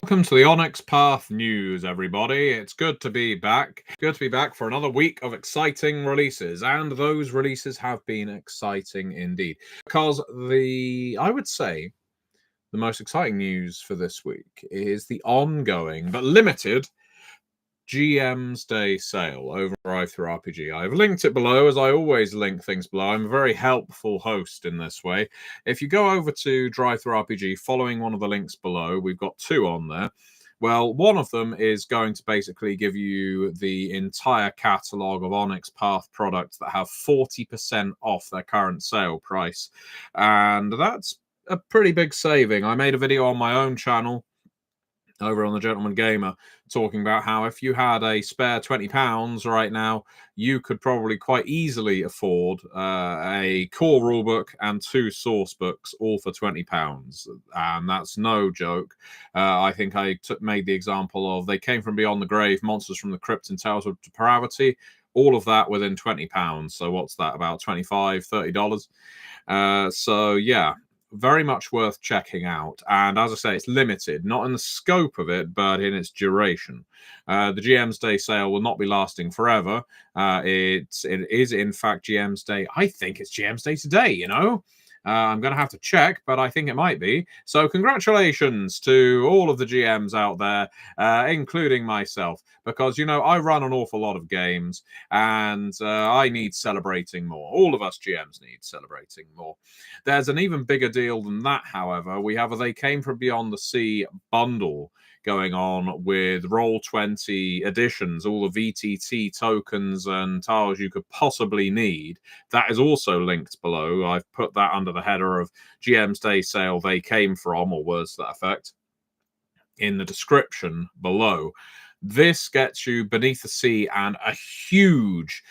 Welcome to the Onyx Path News, everybody. It's good to be back. Good to be back for another week of exciting releases, and those releases have been exciting indeed. Because I would say, the most exciting news for this week is the ongoing but limited GM's Day sale over RPG. I've linked it below, as I always link things below. I'm a very helpful host in this way. If you go over to RPG, following one of the links below, we've got two on there. Well, one of them is going to basically give you the entire catalogue of Onyx Path products that have 40% off their current sale price. And that's a pretty big saving. I made a video on my own channel over on the Gentleman Gamer talking about how if you had a spare £20 right now, you could probably quite easily afford a core rulebook and two source books, all for £20. And that's no joke. I think I made the example of They Came From Beyond the Grave, Monsters from the Crypt, and Tales of Depravity. All of that within £20. So what's that, about $25, $30? So yeah, very much worth checking out. And as I say, it's limited, not in the scope of it, but in its duration. The GM's Day sale will not be lasting forever. It is, in fact, GM's Day. I think it's GM's Day today, you know? I'm going to have to check, but I think it might be. So congratulations to all of the GMs out there, including myself, because, you know, I run an awful lot of games, and I need celebrating more. All of us GMs need celebrating more. There's an even bigger deal than that, however. We have a They Came From Beyond the Sea bundle going on with Roll20 editions, all the VTT tokens and tiles you could possibly need. That is also linked below. I've put that under the header of GM's Day sale They Came From, or words to that effect, in the description below. This gets you Beneath the Sea and a huge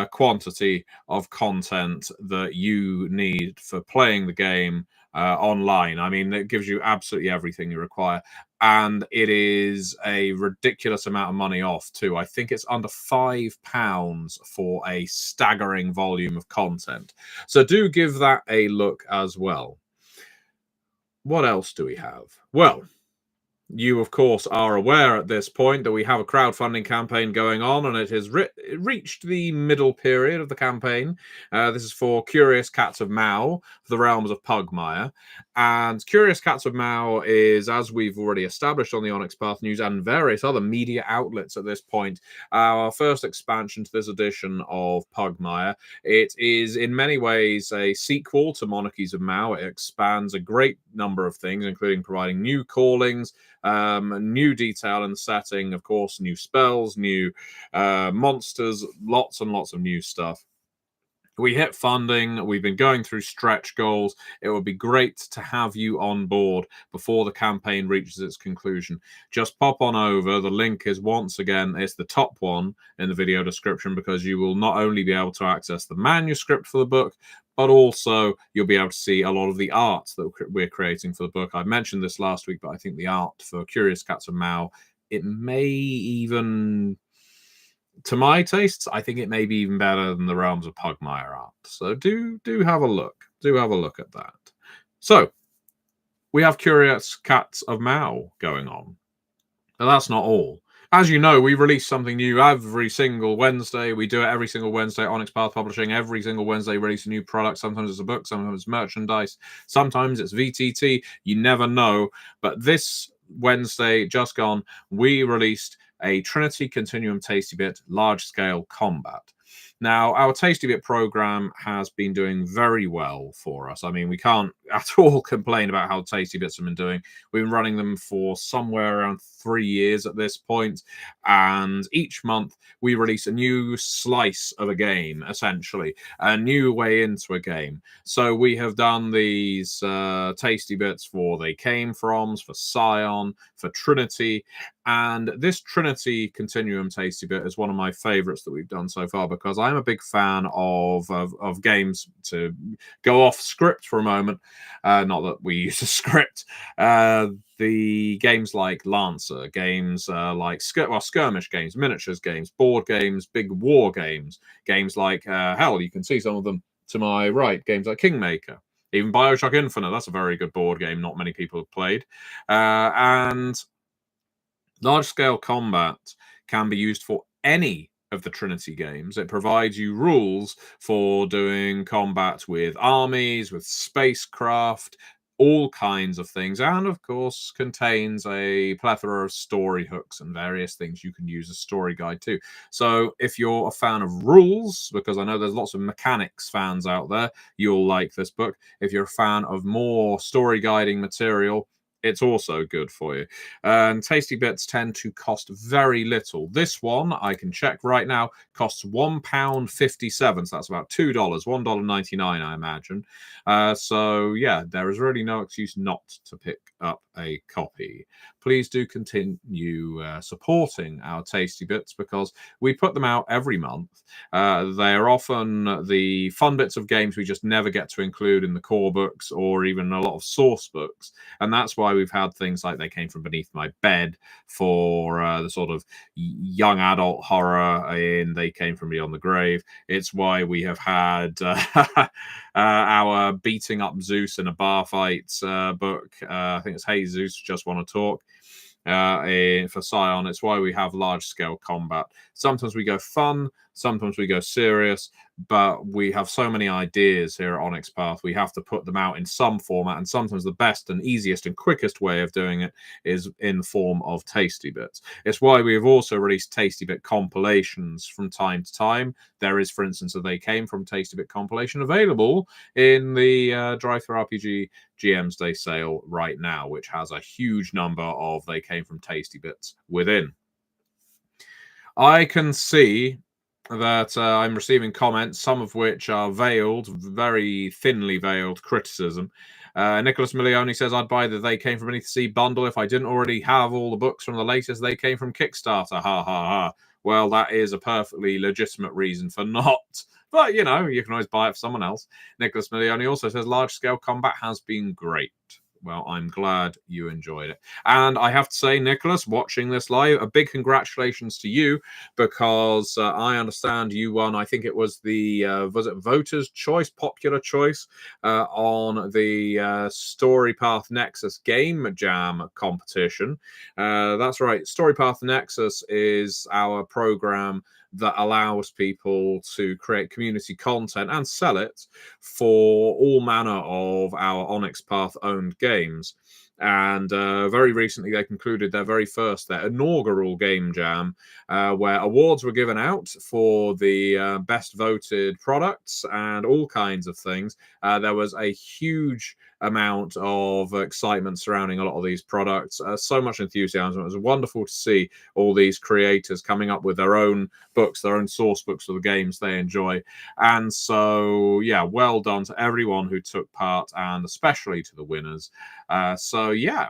quantity of content that you need for playing the game online. I mean, it gives you absolutely everything you require. And it is a ridiculous amount of money off, too. I think it's under £5 for a staggering volume of content. So do give that a look as well. What else do we have? Well, you, of course, are aware at this point that we have a crowdfunding campaign going on, and it has reached the middle period of the campaign. This is for Curious Cats of Mao, for the realms of Pugmire. And Curious Cats of Mao is, as we've already established on the Onyx Path News and various other media outlets at this point, our first expansion to this edition of Pugmire. It is in many ways a sequel to Monarchies of Mao. It expands a great number of things, including providing new callings, new detail in the setting, of course, new spells, new monsters, lots and lots of new stuff. We hit funding. We've been going through stretch goals. It would be great to have you on board before the campaign reaches its conclusion. Just pop on over. The link is, once again, it's the top one in the video description, because you will not only be able to access the manuscript for the book, but also you'll be able to see a lot of the art that we're creating for the book. I mentioned this last week, but I think the art for Curious Cats of Mao, it may even, to my tastes, I think it may be even better than the Realms of Pugmire art. So do have a look. Do have a look at that. So we have Curious Cats of Mao going on. And that's not all. As you know, we release something new every single Wednesday. We do it every single Wednesday. Onyx Path Publishing, every single Wednesday, release a new product. Sometimes it's a book, sometimes it's merchandise, sometimes it's VTT. You never know. But this Wednesday, just gone, we released a Trinity Continuum Tasty Bit large-scale combat. Now, our Tasty Bit program has been doing very well for us. I mean, we can't at all complain about how Tasty Bits have been doing. We've been running them for somewhere around 3 years at this point, and each month we release a new slice of a game, essentially, a new way into a game. So we have done these Tasty Bits for They Came Froms, for Scion, for Trinity, and this Trinity Continuum Tasty Bit is one of my favorites that we've done so far, because I'm a big fan of games, to go off script for a moment. Not that we use a script. The games like Lancer, games like skirmish games, miniatures games, board games, big war games, games like, hell, you can see some of them to my right, games like Kingmaker. Even Bioshock Infinite, that's a very good board game not many people have played. And Large-scale combat can be used for any of the Trinity games. It provides you rules for doing combat with armies, with spacecraft, all kinds of things, and of course contains a plethora of story hooks and various things you can use as story guide too. So if you're a fan of rules, because I know there's lots of mechanics fans out there, you'll like this book. If you're a fan of more story guiding material, it's also good for you. And tasty bits tend to cost very little. This one, I can check right now, costs £1.57. So that's about $2, $1.99, I imagine. So yeah, there is really no excuse not to pick up a copy. Please do continue supporting our tasty bits because we put them out every month. They're often the fun bits of games we just never get to include in the core books or even a lot of source books. And that's why we've had things like They Came From Beneath My Bed for the sort of young adult horror in They Came From Beyond the Grave. It's why we have had our Beating Up Zeus in a Bar Fight book. I think it's Hey Zeus, Just Want to Talk. For Scion, it's why we have large scale combat. Sometimes we go fun, sometimes we go serious, but we have so many ideas here at Onyx Path, we have to put them out in some format, and sometimes the best and easiest and quickest way of doing it is in the form of Tasty Bits. It's why we have also released Tasty Bit compilations from time to time. There is, for instance, a They Came From Tasty Bit compilation available in the Drive-Thru RPG GM's Day sale right now, which has a huge number of They Came From Tasty Bits within. I can see that I'm receiving comments, some of which are veiled, very thinly veiled criticism. Nicholas Milioni says, I'd buy the They Came From Beneath the Sea bundle if I didn't already have all the books from the latest They Came From Kickstarter. Ha ha ha. Well, that is a perfectly legitimate reason for not. But, you know, you can always buy it for someone else. Nicholas Milioni also says, large-scale combat has been great. Well, I'm glad you enjoyed it. And I have to say, Nicholas, watching this live, a big congratulations to you, because I understand you won, I think it was it Voters' Choice, Popular Choice, on the Story Path Nexus Game Jam competition. That's right, Story Path Nexus is our program that allows people to create community content and sell it for all manner of our Onyx Path owned games. And very recently, they concluded their inaugural game jam, where awards were given out for the best voted products and all kinds of things. There was a huge amount of excitement surrounding a lot of these products, so much enthusiasm. It was wonderful to see all these creators coming up with their own books, their own source books for the games they enjoy. And so, yeah, well done to everyone who took part, and especially to the winners. So, yeah,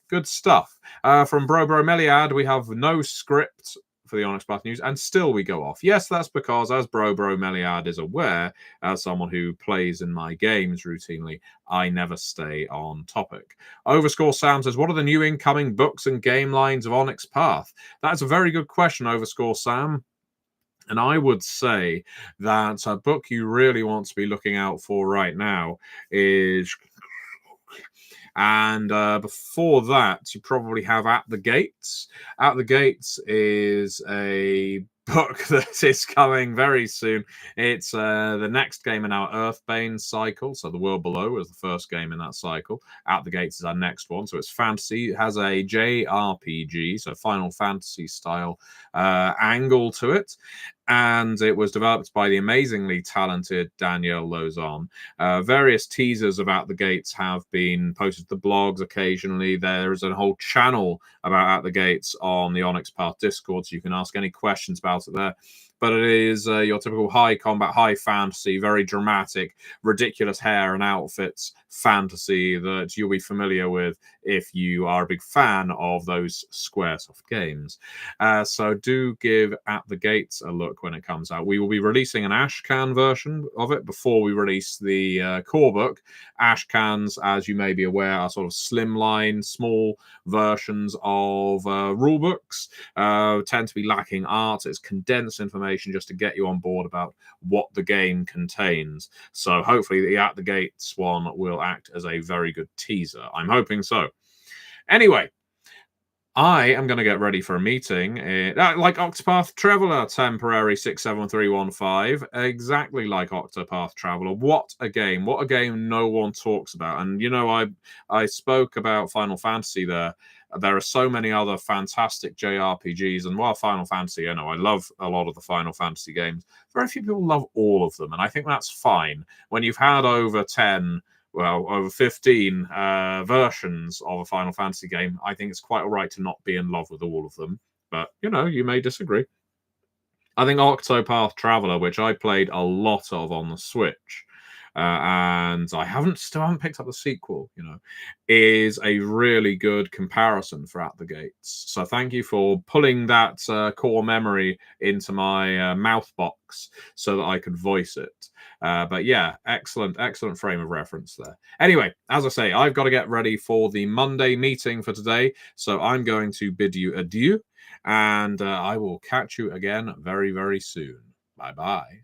good stuff. From Bro Meliad, we have no script for the Onyx Path News, and still we go off. Yes, that's because, as Bro Meliad is aware, as someone who plays in my games routinely, I never stay on topic. Overscore Sam says, what are the new incoming books and game lines of Onyx Path? That's a very good question, Overscore Sam. And I would say that a book you really want to be looking out for right now is... And before that, you probably have At the Gates. At the Gates is a book that is coming very soon. It's the next game in our Earthbane cycle. So The World Below is the first game in that cycle. At the Gates is our next one. So it's fantasy. It has a JRPG, so Final Fantasy style angle to it. And it was developed by the amazingly talented Danielle Lozon. Various teasers about the Gates have been posted to blogs occasionally. There is a whole channel about At the Gates on the Onyx Path Discord, so you can ask any questions about it there. But it is your typical high combat, high fantasy, very dramatic, ridiculous hair and outfits fantasy that you'll be familiar with if you are a big fan of those Squaresoft games. So do give At the Gates a look when it comes out. We will be releasing an Ashcan version of it before we release the core book. Ashcans, as you may be aware, are sort of slimline, small versions of rule books. Tend to be lacking art. It's condensed information just to get you on board about what the game contains. So hopefully the At the Gates one will act as a very good teaser. I'm hoping so. Anyway, I am going to get ready for a meeting. Like Octopath Traveler Temporary 67315. Exactly like Octopath Traveler. What a game. What a game no one talks about. And, you know, I spoke about Final Fantasy there. There are so many other fantastic JRPGs. And while Final Fantasy, you know, I love a lot of the Final Fantasy games, very few people love all of them. And I think that's fine. When you've had over 10 over 15 versions of a Final Fantasy game, I think it's quite all right to not be in love with all of them. But, you know, you may disagree. I think Octopath Traveler, which I played a lot of on the Switch, and I still haven't picked up the sequel, you know, is a really good comparison for At the Gates. So thank you for pulling that core memory into my mouth box so that I could voice it. But yeah, excellent frame of reference there. Anyway, as I say, I've got to get ready for the Monday meeting for today. So I'm going to bid you adieu, and I will catch you again very, very soon. Bye-bye.